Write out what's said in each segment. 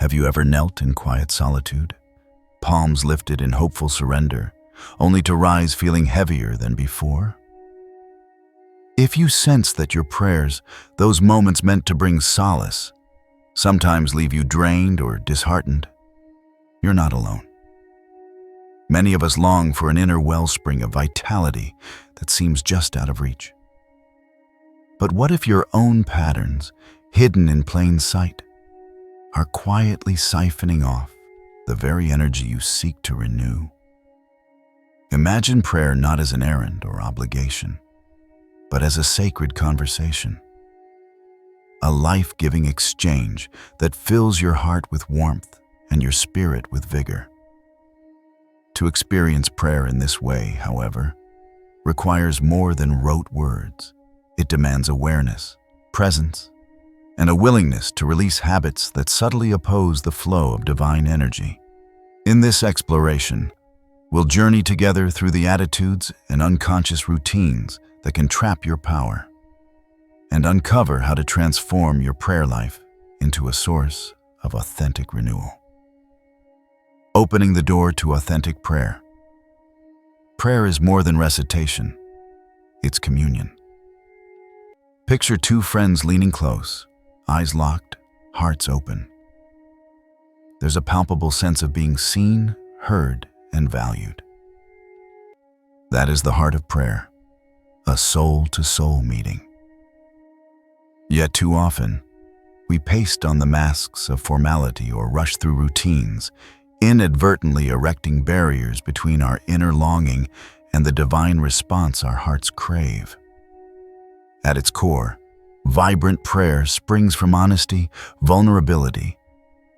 Have you ever knelt in quiet solitude, palms lifted in hopeful surrender, only to rise feeling heavier than before? If you sense that your prayers, those moments meant to bring solace, sometimes leave you drained or disheartened, you're not alone. Many of us long for an inner wellspring of vitality that seems just out of reach. But what if your own patterns, hidden in plain sight, are quietly siphoning off the very energy you seek to renew? Imagine prayer not as an errand or obligation, but as a sacred conversation, a life-giving exchange that fills your heart with warmth and your spirit with vigor. To experience prayer in this way, however, requires more than rote words. It demands awareness, presence, and a willingness to release habits that subtly oppose the flow of divine energy. In this exploration, we'll journey together through the attitudes and unconscious routines that can trap your power, and uncover how to transform your prayer life into a source of authentic renewal. Opening the door to authentic prayer. Prayer is more than recitation, it's communion. Picture two friends leaning close, eyes locked, hearts open. There's a palpable sense of being seen, heard, and valued. That is the heart of prayer, a soul-to-soul meeting. Yet too often, we paste on the masks of formality or rush through routines, inadvertently erecting barriers between our inner longing and the divine response our hearts crave. At its core, vibrant prayer springs from honesty, vulnerability,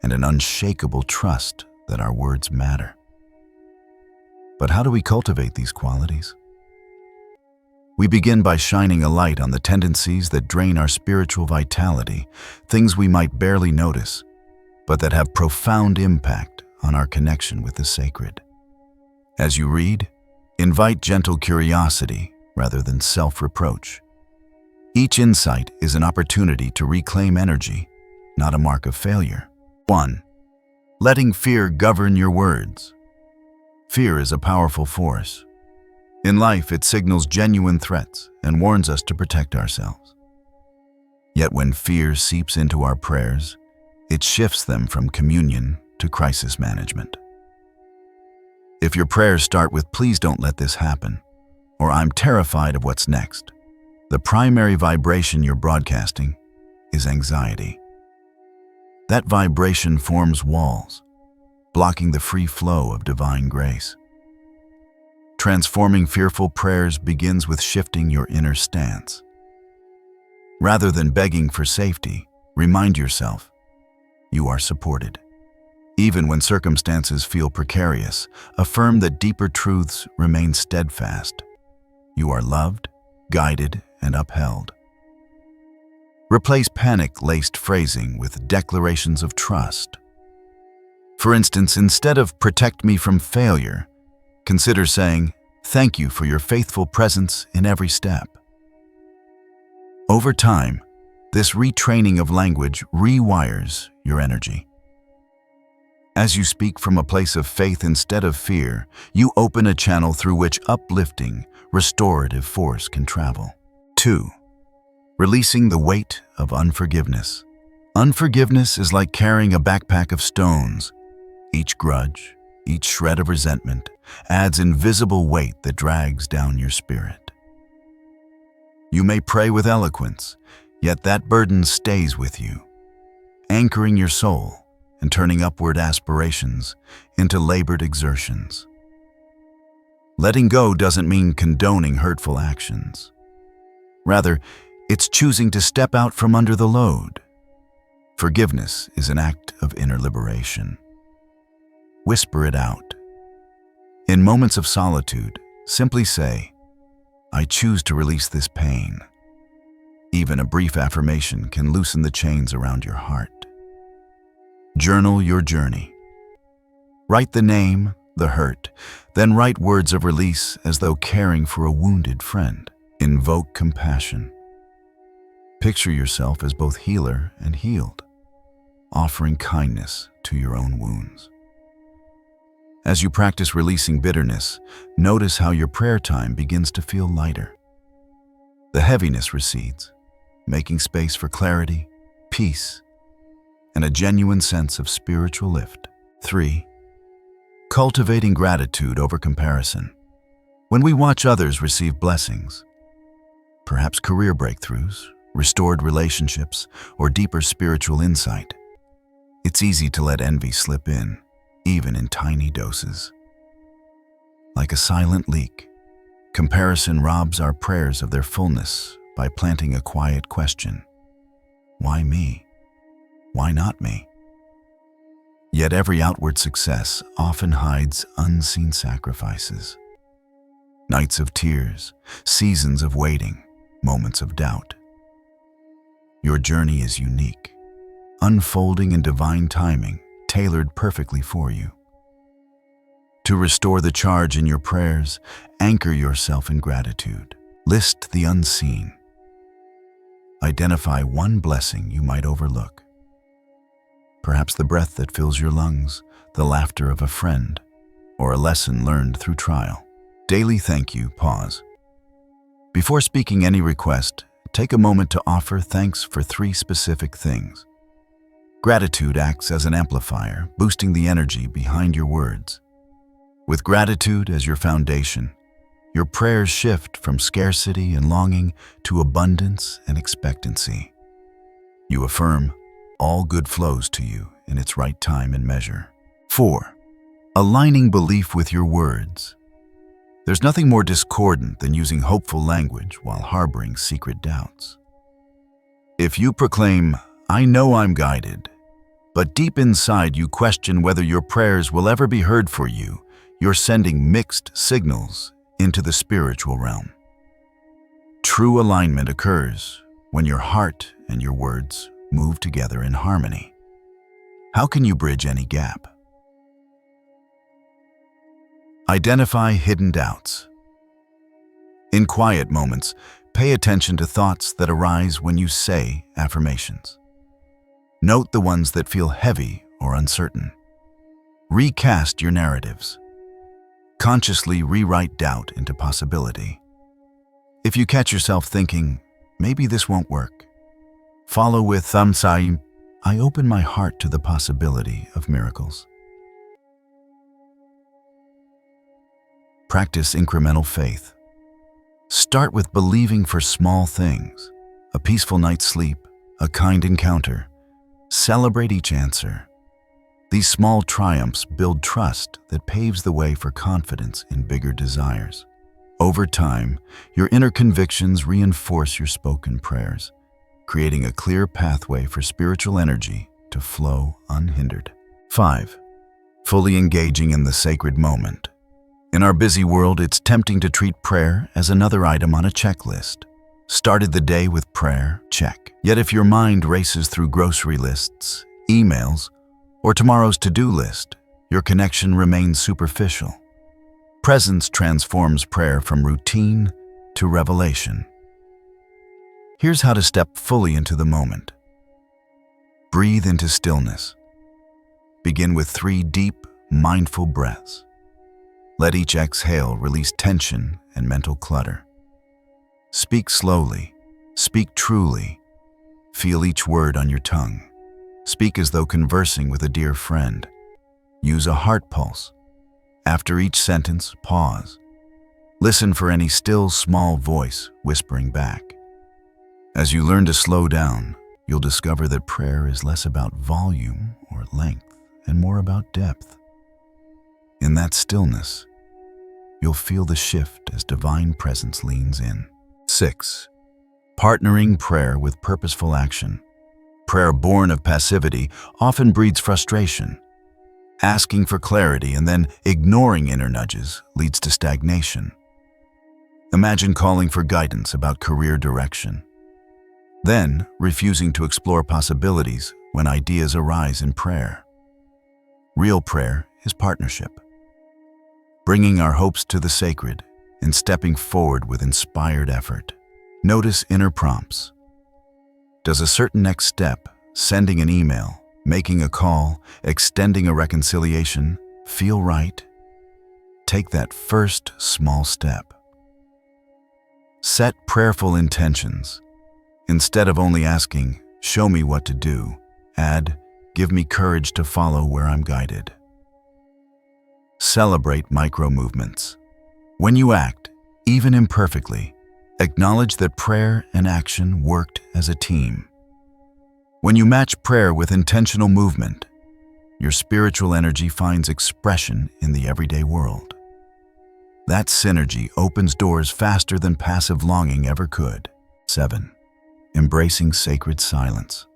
and an unshakable trust that our words matter. But how do we cultivate these qualities? We begin by shining a light on the tendencies that drain our spiritual vitality, things we might barely notice, but that have profound impact on our connection with the sacred. As you read, invite gentle curiosity rather than self-reproach. Each insight is an opportunity to reclaim energy, not a mark of failure. 1. Letting fear govern your words. Fear is a powerful force. In life, it signals genuine threats and warns us to protect ourselves. Yet when fear seeps into our prayers, it shifts them from communion to crisis management. If your prayers start with "please don't let this happen," or "I'm terrified of what's next," the primary vibration you're broadcasting is anxiety. That vibration forms walls, blocking the free flow of divine grace. Transforming fearful prayers begins with shifting your inner stance. Rather than begging for safety, remind yourself, you are supported. Even when circumstances feel precarious, affirm that deeper truths remain steadfast. You are loved, guided, and upheld. Replace panic-laced phrasing with declarations of trust. For instance, instead of "protect me from failure," consider saying, "Thank you for your faithful presence in every step." Over time, this retraining of language rewires your energy. As you speak from a place of faith instead of fear, you open a channel through which uplifting, restorative force can travel. 2. Releasing the weight of unforgiveness. Unforgiveness is like carrying a backpack of stones. Each grudge, each shred of resentment, adds invisible weight that drags down your spirit. You may pray with eloquence, yet that burden stays with you, anchoring your soul and turning upward aspirations into labored exertions. Letting go doesn't mean condoning hurtful actions. Rather, it's choosing to step out from under the load. Forgiveness is an act of inner liberation. Whisper it out. In moments of solitude, simply say, "I choose to release this pain." Even a brief affirmation can loosen the chains around your heart. Journal your journey. Write the name, the hurt, then write words of release as though caring for a wounded friend. Invoke compassion. Picture yourself as both healer and healed, offering kindness to your own wounds. As you practice releasing bitterness, notice how your prayer time begins to feel lighter. The heaviness recedes, making space for clarity, peace, and a genuine sense of spiritual lift. 3. Cultivating gratitude over comparison. When we watch others receive blessings, perhaps career breakthroughs, restored relationships, or deeper spiritual insight, it's easy to let envy slip in, even in tiny doses. Like a silent leak, comparison robs our prayers of their fullness by planting a quiet question. Why me? Why not me? Yet every outward success often hides unseen sacrifices. Nights of tears, seasons of waiting, moments of doubt. Your journey is unique, unfolding in divine timing, tailored perfectly for you. To restore the charge in your prayers, anchor yourself in gratitude. List the unseen. Identify one blessing you might overlook. Perhaps the breath that fills your lungs, the laughter of a friend, or a lesson learned through trial. Daily thank you. Pause. Before speaking any request, take a moment to offer thanks for 3 specific things. Gratitude acts as an amplifier, boosting the energy behind your words. With gratitude as your foundation, your prayers shift from scarcity and longing to abundance and expectancy. You affirm, all good flows to you in its right time and measure. 4. Aligning belief with your words. There's nothing more discordant than using hopeful language while harboring secret doubts. If you proclaim, "I know I'm guided," but deep inside you question whether your prayers will ever be heard for you, you're sending mixed signals into the spiritual realm. True alignment occurs when your heart and your words move together in harmony. How can you bridge any gap? Identify hidden doubts. In quiet moments, pay attention to thoughts that arise when you say affirmations. Note the ones that feel heavy or uncertain. Recast your narratives. Consciously rewrite doubt into possibility. If you catch yourself thinking, "Maybe this won't work," follow with "I open my heart to the possibility of miracles." Practice incremental faith. Start with believing for small things, a peaceful night's sleep, a kind encounter. Celebrate each answer. These small triumphs build trust that paves the way for confidence in bigger desires. Over time, your inner convictions reinforce your spoken prayers, creating a clear pathway for spiritual energy to flow unhindered. 5. Fully engaging in the sacred moment. In our busy world, it's tempting to treat prayer as another item on a checklist. Started the day with prayer? Check. Yet if your mind races through grocery lists, emails, or tomorrow's to-do list, your connection remains superficial. Presence transforms prayer from routine to revelation. Here's how to step fully into the moment. Breathe into stillness. Begin with 3 deep, mindful breaths. Let each exhale release tension and mental clutter. Speak slowly. Speak truly. Feel each word on your tongue. Speak as though conversing with a dear friend. Use a heart pulse. After each sentence, pause. Listen for any still, small voice whispering back. As you learn to slow down, you'll discover that prayer is less about volume or length and more about depth. In that stillness, you'll feel the shift as divine presence leans in. 6. Partnering prayer with purposeful action. Prayer born of passivity often breeds frustration. Asking for clarity and then ignoring inner nudges leads to stagnation. Imagine calling for guidance about career direction, then refusing to explore possibilities when ideas arise in prayer. Real prayer is partnership, bringing our hopes to the sacred and stepping forward with inspired effort. Notice inner prompts. Does a certain next step, sending an email, Making a call, extending a reconciliation, feel right? Take that first small step. Set prayerful intentions. Instead of only asking, "Show me what to do," add, "Give me courage to follow where I'm guided." Celebrate micro movements. When you act, even imperfectly, acknowledge that prayer and action worked as a team. When you match prayer with intentional movement, your spiritual energy finds expression in the everyday world. That synergy opens doors faster than passive longing ever could. 7. Embracing sacred silence.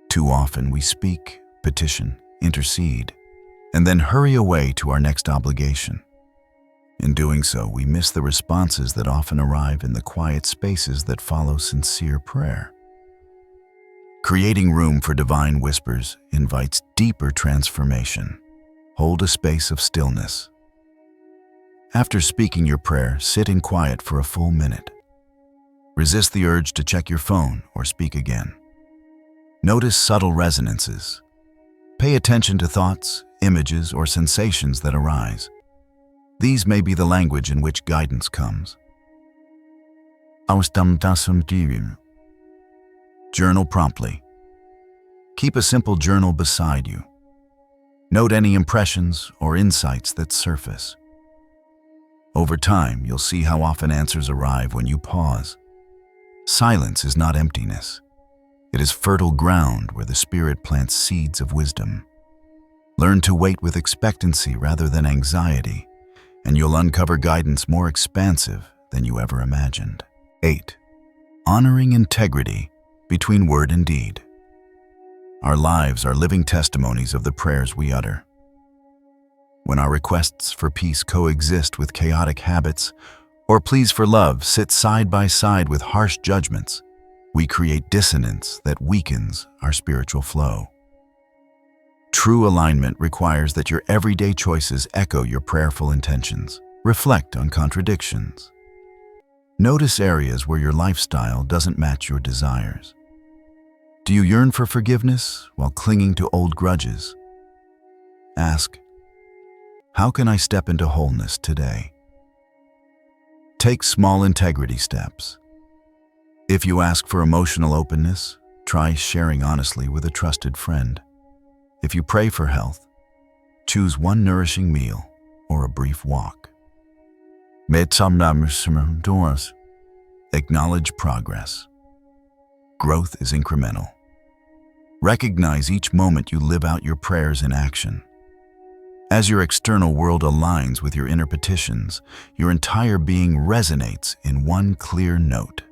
Too often we speak, petition, intercede, and then hurry away to our next obligation. In doing so, we miss the responses that often arrive in the quiet spaces that follow sincere prayer. Creating room for divine whispers invites deeper transformation. Hold a space of stillness. After speaking your prayer, sit in quiet for a full minute. Resist the urge to check your phone or speak again. Notice subtle resonances. Pay attention to thoughts, images, or sensations that arise. These may be the language in which guidance comes. Journal promptly. Keep a simple journal beside you. Note any impressions or insights that surface. Over time, you'll see how often answers arrive when you pause. Silence is not emptiness. It is fertile ground where the Spirit plants seeds of wisdom. Learn to wait with expectancy rather than anxiety, and you'll uncover guidance more expansive than you ever imagined. 8. Honoring integrity between word and deed. Our lives are living testimonies of the prayers we utter. When our requests for peace coexist with chaotic habits, or pleas for love sit side by side with harsh judgments, we create dissonance that weakens our spiritual flow. True alignment requires that your everyday choices echo your prayerful intentions. Reflect on contradictions. Notice areas where your lifestyle doesn't match your desires. Do you yearn for forgiveness while clinging to old grudges? Ask, how can I step into wholeness today? Take small integrity steps. If you ask for emotional openness, try sharing honestly with a trusted friend. If you pray for health, choose one nourishing meal or a brief walk. Acknowledge progress. Growth is incremental. Recognize each moment you live out your prayers in action. As your external world aligns with your inner petitions, your entire being resonates in one clear note,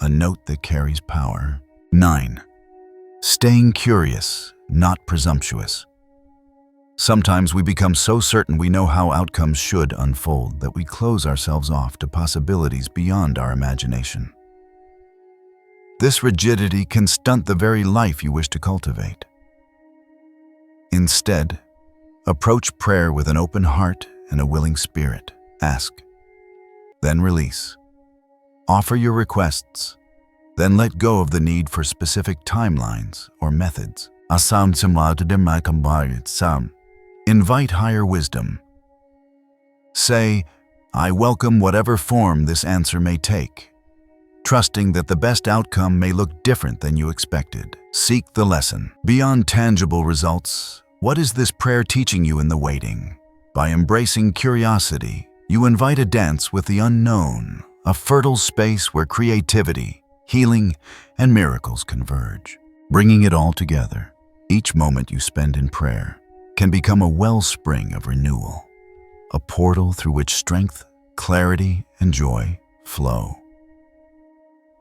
a note that carries power. 9. Staying curious, not presumptuous. Sometimes we become so certain we know how outcomes should unfold that we close ourselves off to possibilities beyond our imagination. This rigidity can stunt the very life you wish to cultivate. Instead, approach prayer with an open heart and a willing spirit. Ask, then release. Offer your requests, then let go of the need for specific timelines or methods. Invite higher wisdom. Say, I welcome whatever form this answer may take, trusting that the best outcome may look different than you expected. Seek the lesson. Beyond tangible results, what is this prayer teaching you in the waiting? By embracing curiosity, you invite a dance with the unknown, a fertile space where creativity, healing, and miracles converge. Bringing it all together, each moment you spend in prayer can become a wellspring of renewal, a portal through which strength, clarity, and joy flow.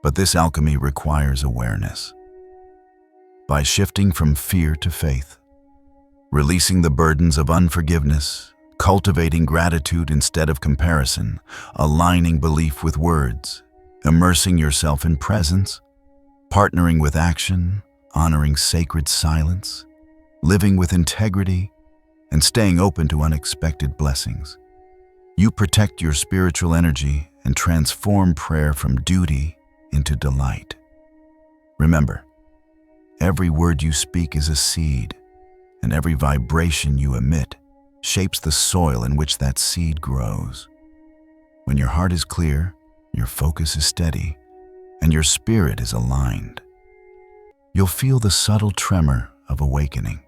But this alchemy requires awareness. By shifting from fear to faith, releasing the burdens of unforgiveness, cultivating gratitude instead of comparison, aligning belief with words, immersing yourself in presence, partnering with action, honoring sacred silence, living with integrity, and staying open to unexpected blessings, you protect your spiritual energy and transform prayer from duty into delight. Remember, Every word you speak is a seed, and every vibration you emit shapes the soil in which that seed grows. When your heart is clear, your focus is steady, and your spirit is aligned, you'll feel the subtle tremor of awakening,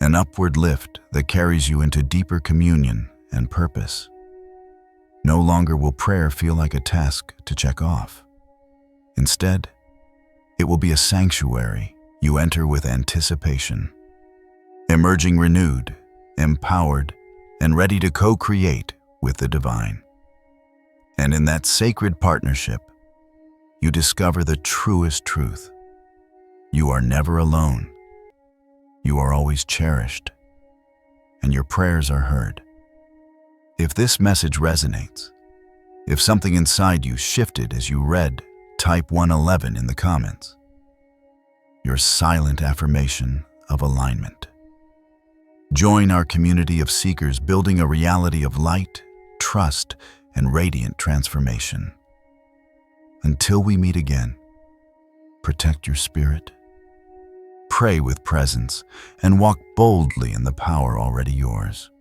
an upward lift that carries you into deeper communion and purpose. No longer will prayer feel like a task to check off. Instead, it will be a sanctuary you enter with anticipation, emerging renewed, empowered, and ready to co-create with the divine. And in that sacred partnership, you discover the truest truth. You are never alone. You are always cherished, and your prayers are heard. If this message resonates, if something inside you shifted as you read, type 111 in the comments. Your silent affirmation of alignment. Join our community of seekers building a reality of light, trust, and radiant transformation. Until we meet again, protect your spirit, pray with presence, and walk boldly in the power already yours.